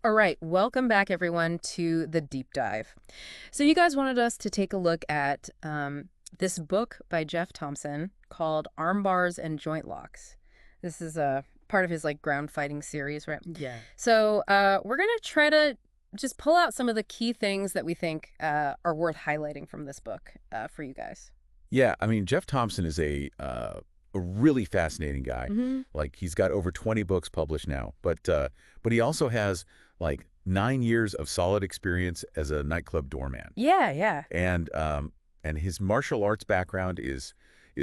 All right, welcome back everyone to the deep dive. So you guys wanted us to take a look at this book by Geoff Thompson called Arm Bars and Joint Locks. This is a part of his ground fighting series, right? Yeah. So we're gonna try to just pull out some of the key things that we think are worth highlighting from this book for you guys. Yeah, I mean, Geoff Thompson is a really fascinating guy. Mm-hmm. Like, he's got over 20 books published now, but he also has like 9 years of solid experience as a nightclub doorman. Yeah, yeah. And his martial arts background is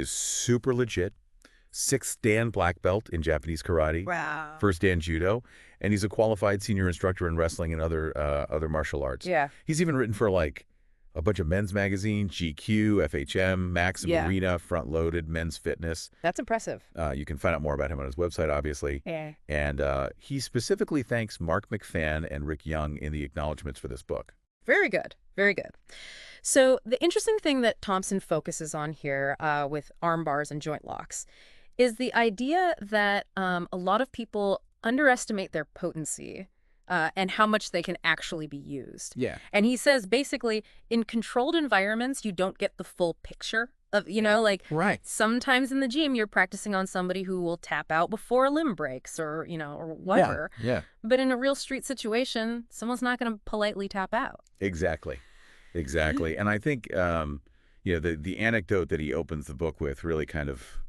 super legit. 6th Dan black belt in Japanese karate. Wow. 1st Dan judo, and he's a qualified senior instructor in wrestling and other martial arts. Yeah. He's even written for like a bunch of men's magazines, GQ, FHM, Maxim Yeah. Arena, Front Loaded, Men's Fitness. That's impressive. You can find out more about him on his website, obviously. Yeah. And he specifically thanks Mark McFan and Rick Young in the acknowledgments for this book. Very good. Very good. So the interesting thing that Thompson focuses on here with arm bars and joint locks is the idea that a lot of people underestimate their potency and how much they can actually be used. Yeah. And he says basically in controlled environments, you don't get the full picture of, Right. sometimes in the gym, you're practicing on somebody who will tap out before a limb breaks or whatever. Yeah. But in a real street situation, someone's not going to politely tap out. Exactly. And I think the anecdote that he opens the book with really kind of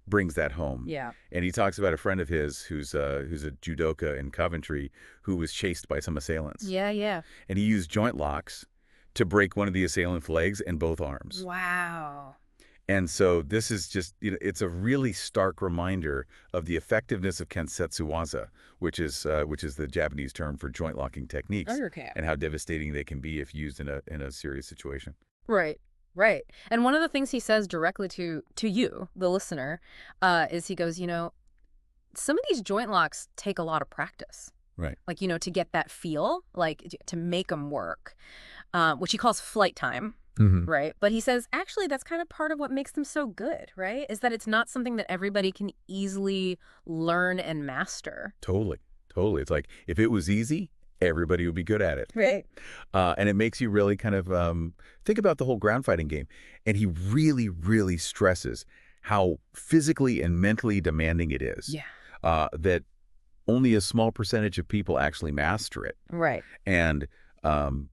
brings that home. Yeah. And he talks about a friend of his who's a judoka in Coventry who was chased by some assailants. Yeah, yeah. And he used joint locks to break one of the assailant's legs and both arms. Wow. And so this is just, it's a really stark reminder of the effectiveness of kensetsu waza, which is the Japanese term for joint locking techniques, Okay. and how devastating they can be if used in a serious situation. Right. Right. And one of the things he says directly to you, the listener, is he goes, some of these joint locks take a lot of practice. Right. To get that feel, to make them work, which he calls flight time. Mm-hmm. Right. But he says, actually, that's kind of part of what makes them so good, right? Is that it's not something that everybody can easily learn and master. Totally. It's like, if it was easy, everybody would be good at it. Right. And it makes you really kind of think about the whole ground fighting game. And he really, really stresses how physically and mentally demanding it is. Yeah. That only a small percentage of people actually master it. Right. And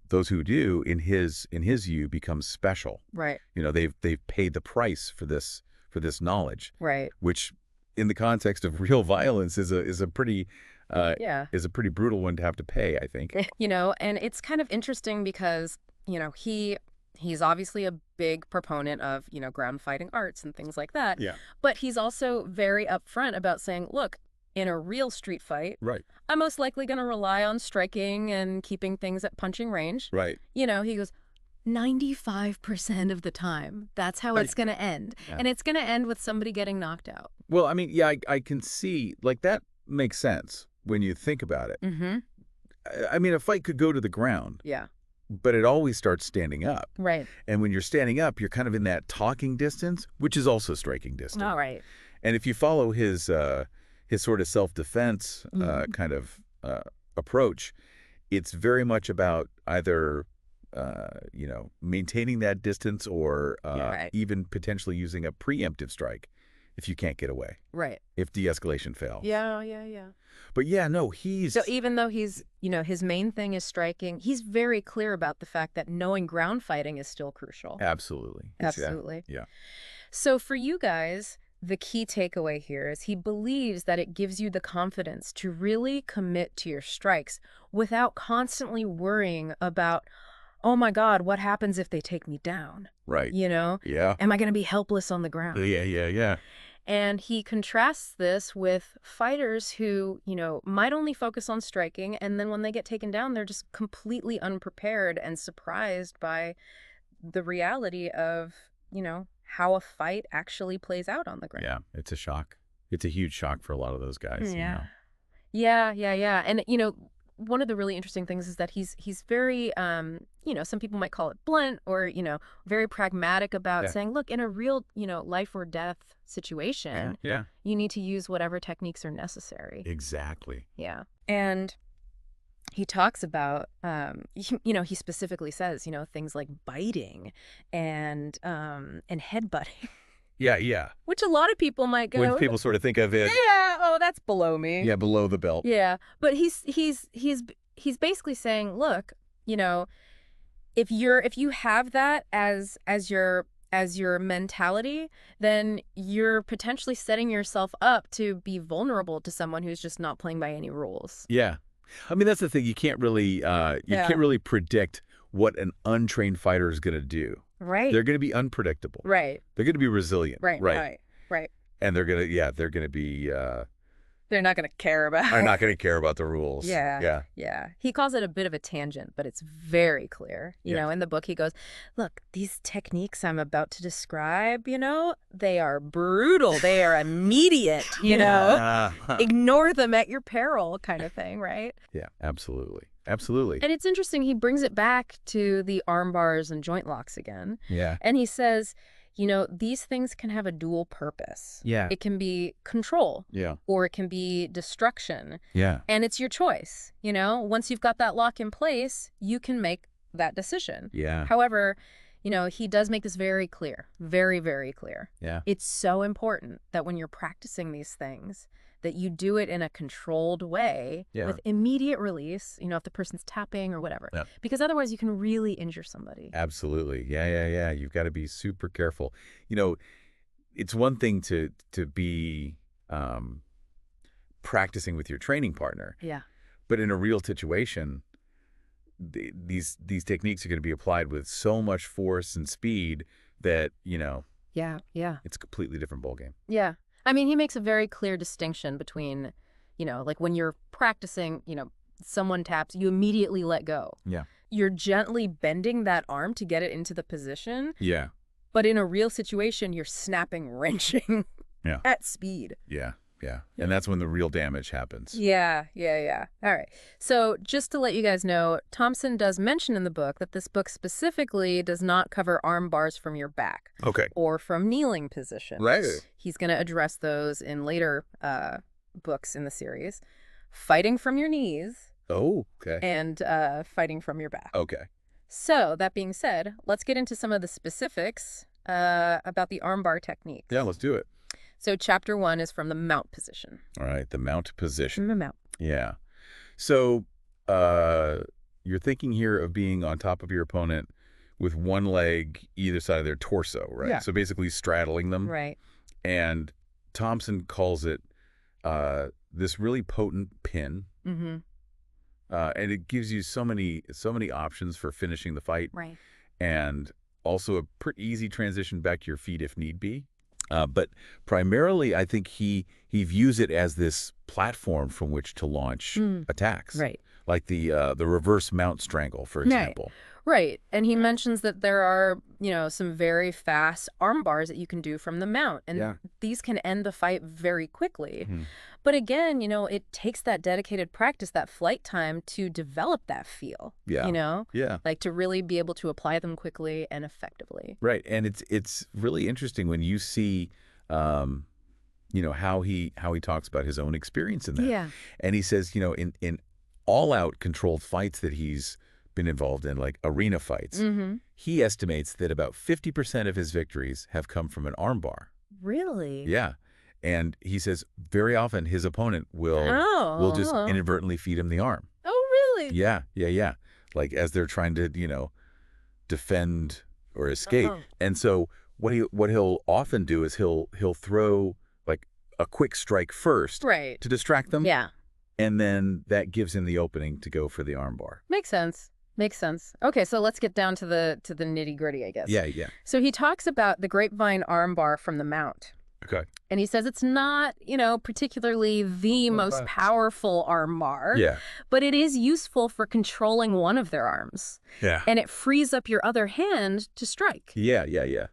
those who do, in his view, become special. Right. They've paid the price for this knowledge. Right. Which, in the context of real violence, is a pretty brutal one to have to pay, I think. And it's kind of interesting because he's obviously a big proponent of ground fighting arts and things like that. Yeah. But he's also very upfront about saying, look, in a real street fight, Right. I'm most likely going to rely on striking and keeping things at punching range. Right. He goes, 95% of the time, that's how it's going to end. Yeah. And it's going to end with somebody getting knocked out. Well, I mean, yeah, I can see, that makes sense when you think about it. Mm-hmm. I mean, a fight could go to the ground. Yeah. But it always starts standing up. Right. And when you're standing up, you're kind of in that talking distance, which is also striking distance. All right. And if you follow his sort of self-defense kind of approach, it's very much about either, maintaining that distance or Right. even potentially using a preemptive strike if you can't get away. Right. If de-escalation fails. Yeah. But yeah, no, he's... So even though he's, his main thing is striking, he's very clear about the fact that knowing ground fighting is still crucial. Absolutely. Absolutely. Yeah. So for you guys, the key takeaway here is he believes that it gives you the confidence to really commit to your strikes without constantly worrying about, oh my God, what happens if they take me down? Right. Yeah. Am I going to be helpless on the ground? Yeah. And he contrasts this with fighters who, might only focus on striking, and then when they get taken down, they're just completely unprepared and surprised by the reality of, how a fight actually plays out on the ground. Yeah, it's a shock. It's a huge shock for a lot of those guys. Yeah. Yeah. And, one of the really interesting things is that he's very, some people might call it blunt or, very pragmatic about saying, look, in a real, life or death situation, Yeah. you need to use whatever techniques are necessary. Exactly. Yeah. And he talks about, he specifically says, things like biting and headbutting, Yeah, yeah. which a lot of people might When go, people sort of think of it, yeah, oh, that's below me. yeah, below the belt. Yeah, but he's basically saying, look, you know, if you have that as your mentality, then you're potentially setting yourself up to be vulnerable to someone who's just not playing by any rules. Yeah. I mean, that's the thing. You can't really Yeah. predict what an untrained fighter is going to do. Right. They're going to be unpredictable. Right. They're going to be resilient. Right. Right. Right. Right. And they're going to be They're not going to care about. are not going to care about the rules. Yeah. Yeah. Yeah. He calls it a bit of a tangent, but it's very clear. In the book, he goes, look, these techniques I'm about to describe, they are brutal. They are immediate, ignore them at your peril kind of thing, right? Yeah, absolutely. Absolutely. And it's interesting. He brings it back to the arm bars and joint locks again. Yeah. And he says, these things can have a dual purpose. Yeah. It can be control. Yeah. Or it can be destruction. Yeah. And it's your choice. Once you've got that lock in place, you can make that decision. Yeah. However, he does make this very clear, very, very clear. Yeah. It's so important that when you're practicing these things, that you do it in a controlled way with immediate release, if the person's tapping or whatever. Yep. Because otherwise you can really injure somebody. Absolutely. Yeah. You've got to be super careful. It's one thing to be practicing with your training partner. Yeah. But in a real situation, these techniques are going to be applied with so much force and speed that, Yeah. it's a completely different ballgame. Yeah. I mean, he makes a very clear distinction between, like when you're practicing, someone taps, you immediately let go. Yeah. You're gently bending that arm to get it into the position. Yeah. But in a real situation, you're snapping, wrenching at speed. Yeah. And that's when the real damage happens. Yeah. All right. So just to let you guys know, Thompson does mention in the book that this book specifically does not cover arm bars from your back. Okay. Or from kneeling positions. Right. He's going to address those in later books in the series. Fighting from your knees. Oh, okay. And fighting from your back. Okay. So that being said, let's get into some of the specifics about the armbar techniques. Yeah, let's do it. So chapter 1 is from the mount position. All right, the mount position. From the mount. Yeah. So you're thinking here of being on top of your opponent with one leg either side of their torso, right? Yeah. So basically straddling them. Right. And Thompson calls it this really potent pin. Mm-hmm. And it gives you so many options for finishing the fight. Right. And also a pretty easy transition back to your feet if need be. But primarily, I think he views it as this platform from which to launch attacks. Right. Like the reverse mount strangle, for example. Right. And he mentions that there are, some very fast arm bars that you can do from the mount. And these can end the fight very quickly. Mm-hmm. But again, it takes that dedicated practice, that flight time to develop that feel. Yeah. Yeah. Like to really be able to apply them quickly and effectively. Right. And it's really interesting when you see how he talks about his own experience in that. Yeah. And he says, in all-out controlled fights that he's been involved in, like arena fights, he estimates that about 50% of his victories have come from an armbar. Really? Yeah. And he says very often his opponent will just inadvertently feed him the arm. Oh, really? Yeah. Like as they're trying to, defend or escape. And so what he'll often do is he'll throw like a quick strike first to distract them. Yeah. And then that gives him the opening to go for the armbar. Makes sense. Okay, so let's get down to the nitty-gritty, I guess. Yeah. So he talks about the grapevine armbar from the mount. Okay. And he says it's not, particularly the most powerful armbar. Yeah. But it is useful for controlling one of their arms. Yeah. And it frees up your other hand to strike. Yeah.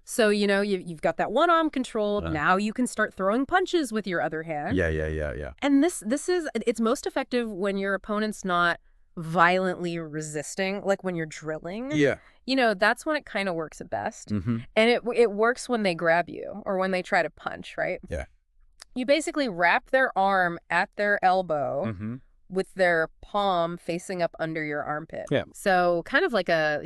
So, you've got that one arm controlled. Now you can start throwing punches with your other hand. Yeah. And it's most effective when your opponent's not violently resisting, like when you're drilling. Yeah. That's when it kind of works at best. Mm-hmm. And it works when they grab you or when they try to punch, right? Yeah. You basically wrap their arm at their elbow, with their palm facing up under your armpit. Yeah. So kind of like a,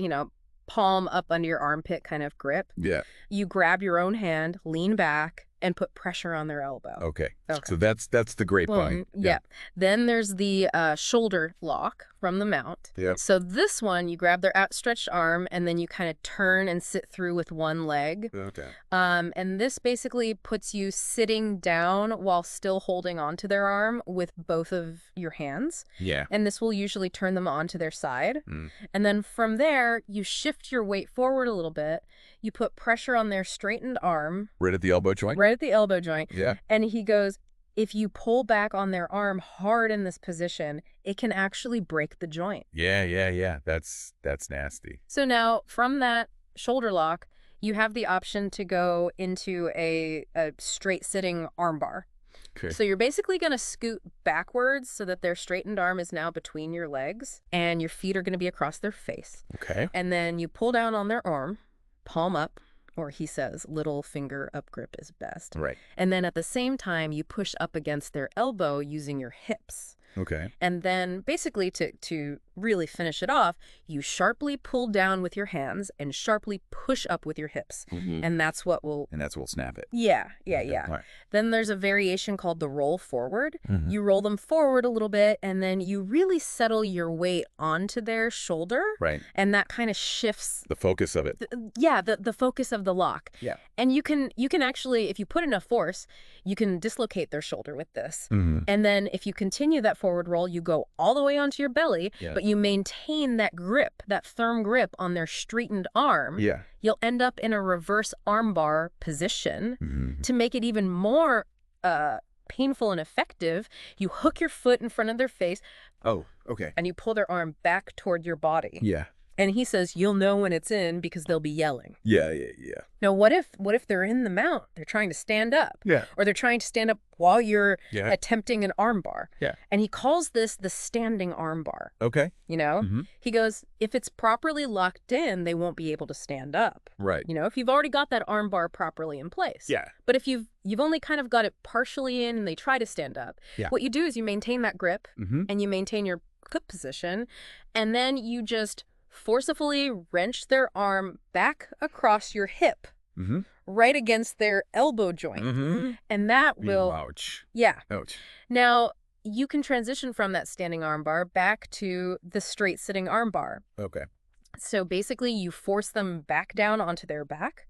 palm up under your armpit kind of grip. Yeah. You grab your own hand, lean back, and put pressure on their elbow. Okay. So that's the grapevine. Yeah. Then there's the shoulder lock from the mount. Yeah. So this one, you grab their outstretched arm, and then you kind of turn and sit through with one leg. Okay. And this basically puts you sitting down while still holding onto their arm with both of your hands. Yeah. And this will usually turn them onto their side. Mm. And then from there, you shift your weight forward a little bit. You put pressure on their straightened arm. Right at the elbow joint? Right at the elbow joint. Yeah. And he goes, if you pull back on their arm hard in this position, it can actually break the joint. Yeah. That's nasty. So now from that shoulder lock, you have the option to go into a straight sitting arm bar. Okay. So you're basically going to scoot backwards so that their straightened arm is now between your legs and your feet are going to be across their face. Okay. And then you pull down on their arm, palm up, or he says little finger up grip is best. Right. And then at the same time, you push up against their elbow using your hips. Okay. And then basically to really finish it off, you sharply pull down with your hands and sharply push up with your hips. Mm-hmm. And that's what will... And that's what will snap it. Yeah. All right. Then there's a variation called the roll forward. Mm-hmm. You roll them forward a little bit, and then you really settle your weight onto their shoulder. Right. And that kind of shifts... The focus of it. the focus of the lock. Yeah. And you can actually, if you put enough force, you can dislocate their shoulder with this. Mm-hmm. And then if you continue that forward roll, you go all the way onto your belly, Yeah. but you maintain that grip, that firm grip on their straightened arm. Yeah. You'll end up in a reverse armbar position. Mm-hmm. To make it even more painful and effective, you hook your foot in front of their face. Oh, okay. And you pull their arm back toward your body. Yeah. And he says you'll know when it's in because they'll be yelling. Yeah. Now, what if they're in the mount? They're trying to stand up. Yeah. Or they're trying to stand up while you're Yeah. attempting an arm bar. Yeah. And he calls this the standing arm bar. Okay. Mm-hmm. He goes, if it's properly locked in, they won't be able to stand up. Right. If you've already got that arm bar properly in place. Yeah. But if you've only kind of got it partially in and they try to stand up, Yeah. what you do is you maintain that grip Mm-hmm. and you maintain your grip position, and then you just forcefully wrench their arm back across your hip, Mm-hmm. right against their elbow joint. Mm-hmm. And that will... Ouch. Yeah. Ouch. Now, you can transition from that standing arm bar back to the straight sitting arm bar. Okay. So basically, you force them back down onto their back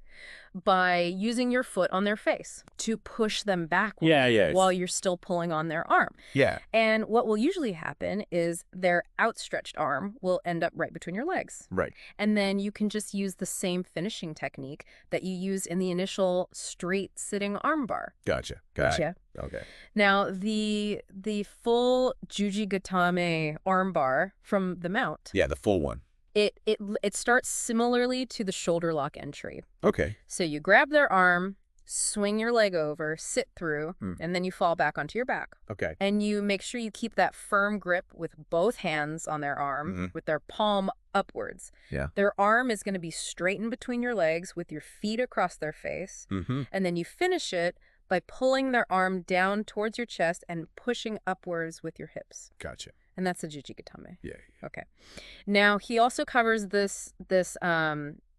by using your foot on their face to push them backward while you're still pulling on their arm. Yeah. And what will usually happen is their outstretched arm will end up right between your legs. Right. And then you can just use the same finishing technique that you use in the initial straight sitting arm bar. Gotcha. Okay. Now, the full Juji Gatame arm bar from the mount. Yeah, the full one. It starts similarly to the shoulder lock entry. Okay. So you grab their arm, swing your leg over, sit through, and then you fall back onto your back. Okay. And you make sure you keep that firm grip with both hands on their arm, with their palm upwards. Yeah. Their arm is going to be straightened between your legs with your feet across their face. Mm-hmm. And then you finish it by pulling their arm down towards your chest and pushing upwards with your hips. Gotcha. And that's a Juji Gatame. Yeah. Okay. Now, he also covers this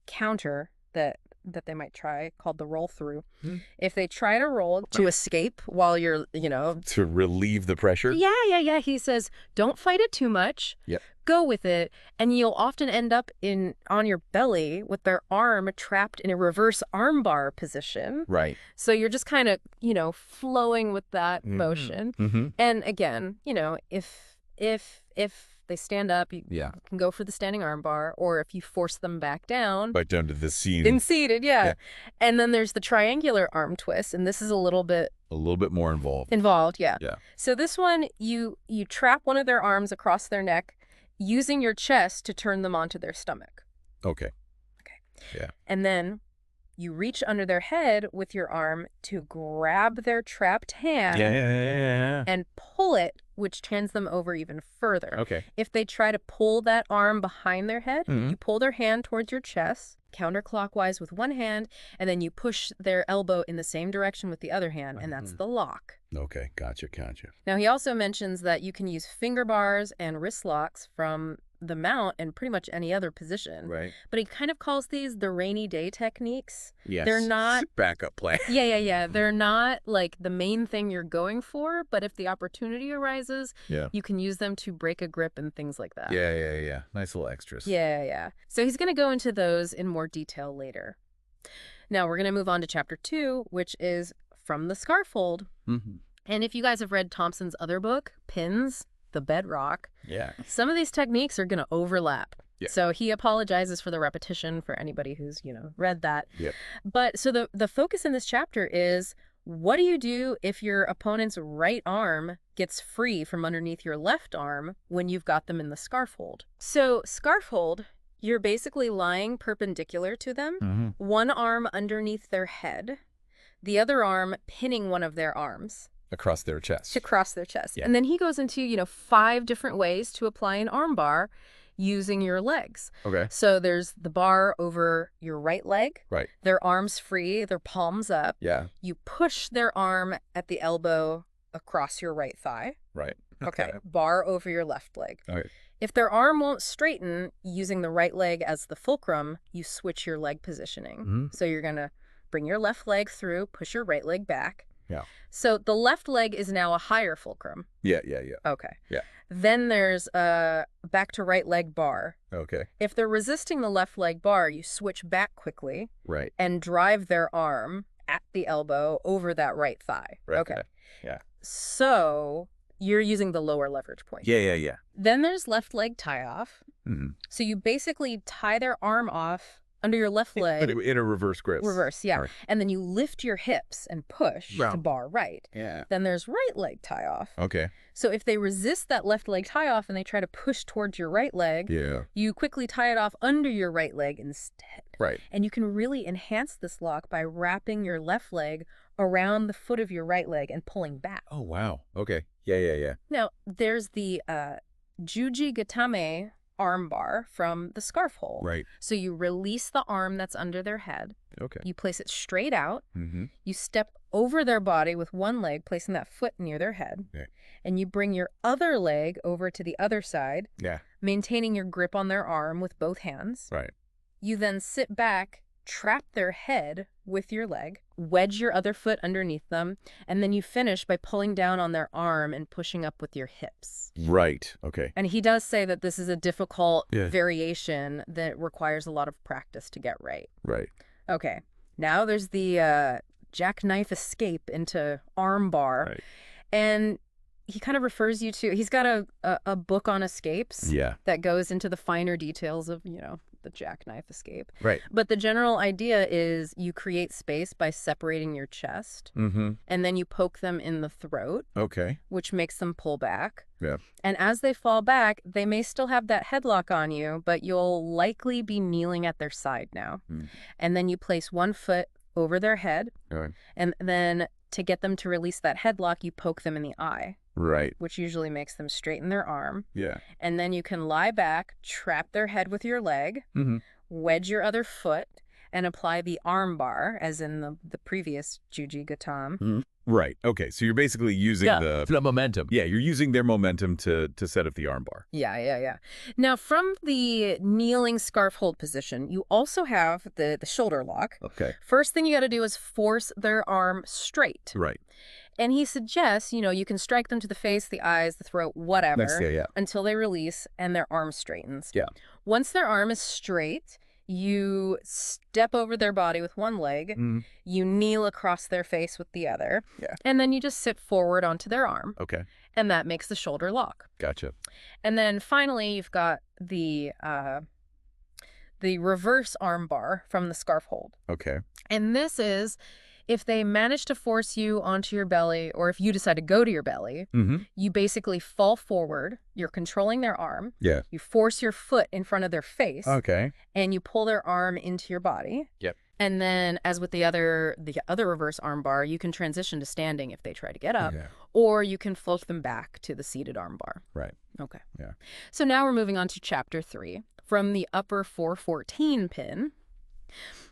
counter that they might try called the roll through. If they try to roll to escape while you're, To relieve the pressure? Yeah. He says, don't fight it too much. Yep. Go with it. And you'll often end up on your belly with their arm trapped in a reverse armbar position. Right. So you're just kind of, flowing with that motion. Mm-hmm. And again, if they stand up, you can go for the standing arm bar, or if you force them back down. Back down to the seat. In seated, yeah. And then there's the triangular arm twist, and this is a little bit more involved. Yeah. So this one, you trap one of their arms across their neck using your chest to turn them onto their stomach. Okay. Yeah. And then you reach under their head with your arm to grab their trapped hand and pull it, which turns them over even further. Okay. If they try to pull that arm behind their head, you pull their hand towards your chest, counterclockwise with one hand, and then you push their elbow in the same direction with the other hand, and that's the lock. Okay, gotcha. Now, he also mentions that you can use finger bars and wrist locks from the mount in pretty much any other position. Right. But he kind of calls these the rainy day techniques. Yes. They're not... backup plan. Yeah. They're not like the main thing you're going for, but if the opportunity arises, you can use them to break a grip and things like that. Yeah. Nice little extras. Yeah. So he's going to go into those in more detail later. Now, we're going to move on to chapter 2, which is from the scarf hold. And if you guys have read Thompson's other book, Pins, the Bedrock, some of these techniques are going to overlap. So he apologizes for the repetition for anybody who's, read that. But so the focus in this chapter is, what do you do if your opponent's right arm gets free from underneath your left arm when you've got them in the scarf hold? So scarf hold, you're basically lying perpendicular to them, one arm underneath their head, the other arm pinning one of their arms. Across their chest. And then he goes into, 5 different ways to apply an arm bar using your legs. Okay. So there's the bar over your right leg. Right. Their arms free, their palms up. Yeah. You push their arm at the elbow across your right thigh. Right. Okay. Bar over your left leg. Okay. If their arm won't straighten, using the right leg as the fulcrum, you switch your leg positioning. So you're going to bring your left leg through, push your right leg back. Yeah. So the left leg is now a higher fulcrum. Yeah. Okay. Yeah. Then there's a back to right leg bar. Okay. If they're resisting the left leg bar, you switch back quickly. Right. And drive their arm at the elbow over that right thigh. Right. Okay. Yeah. So you're using the lower leverage point. Yeah. Then there's left leg tie off. So you basically tie their arm off under your left leg. In a reverse grip. Yeah. Right. And then you lift your hips and push to bar right. Yeah. Then there's right leg tie off. Okay. So if they resist that left leg tie off and they try to push towards your right leg, you quickly tie it off under your right leg instead. Right. And you can really enhance this lock by wrapping your left leg around the foot of your right leg and pulling back. Oh, wow. Okay. Yeah. Now, there's the Juji Gatame arm bar from the scarf hold. Right. So you release the arm that's under their head. Okay. You place it straight out. You step over their body with one leg, placing that foot near their head. Okay. And you bring your other leg over to the other side, maintaining your grip on their arm with both hands. Right. You then sit back, trap their head with your leg, wedge your other foot underneath them, and then you finish by pulling down on their arm and pushing up with your hips. Right. Okay. And he does say that this is a difficult variation that requires a lot of practice to get right. Right. Okay. Now there's the jackknife escape into arm bar. Right. And he kind of refers you to, he's got a book on escapes that goes into the finer details of, the jackknife escape. Right. But the general idea is you create space by separating your chest, and then you poke them in the throat, which makes them pull back. Yeah. And as they fall back, they may still have that headlock on you, but you'll likely be kneeling at their side now. And then you place one foot over their head, and then to get them to release that headlock, you poke them in the eye. Right. Which usually makes them straighten their arm. Yeah. And then you can lie back, trap their head with your leg, wedge your other foot, and apply the arm bar, as in the previous Juji Gatame. Right. Okay. So you're basically using the momentum. Yeah, you're using their momentum to set up the arm bar. Yeah. Now, from the kneeling scarf hold position, you also have the shoulder lock. Okay. First thing you got to do is force their arm straight. Right. And he suggests, you can strike them to the face, the eyes, the throat, whatever, until they release and their arm straightens. Yeah. Once their arm is straight, you step over their body with one leg, you kneel across their face with the other, and then you just sit forward onto their arm. Okay. And that makes the shoulder lock. Gotcha. And then finally, you've got the reverse arm bar from the scarf hold. Okay. And this is, if they manage to force you onto your belly, or if you decide to go to your belly, you basically fall forward. You're controlling their arm. Yeah. You force your foot in front of their face. Okay. And you pull their arm into your body. Yep. And then, as with the other reverse arm bar, you can transition to standing if they try to get up, or you can float them back to the seated arm bar. Right. Okay. Yeah. So now we're moving on to chapter 3. From the upper 414 pin,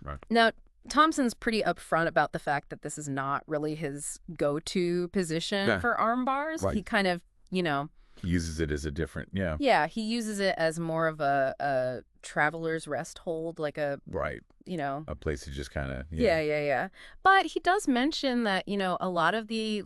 Right. Now, Thompson's pretty upfront about the fact that this is not really his go-to position Yeah. for arm bars. Right. He kind of, He uses it as a different, yeah. yeah, he uses it as more of a traveler's rest hold, like Right. you know. A place to just kind of, Yeah. But he does mention that, a lot of the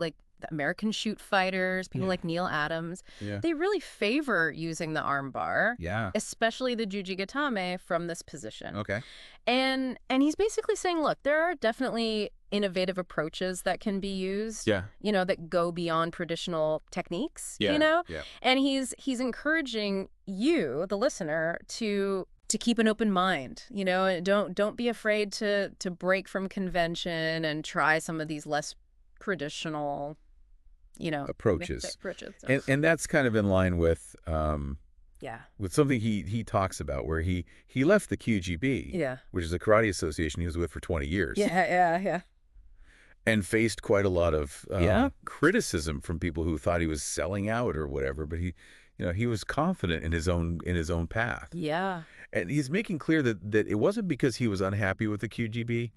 American shoot fighters, people Yeah. like Neil Adams, Yeah. they really favor using the arm bar, Yeah. especially the Juji Gatame from this position. Okay. And he's basically saying, look, there are definitely innovative approaches that can be used, Yeah. that go beyond traditional techniques, Yeah. And he's encouraging you, the listener, to keep an open mind, and don't be afraid to break from convention and try some of these less traditional, Approaches. So, And that's kind of in line with yeah. with something he talks about, where he left the QGB, Yeah. which is a karate association he was with for 20 years. Yeah. And faced quite a lot of Yeah. criticism from people who thought he was selling out or whatever. But he was confident in his own path. Yeah. And he's making clear that it wasn't because he was unhappy with the QGB.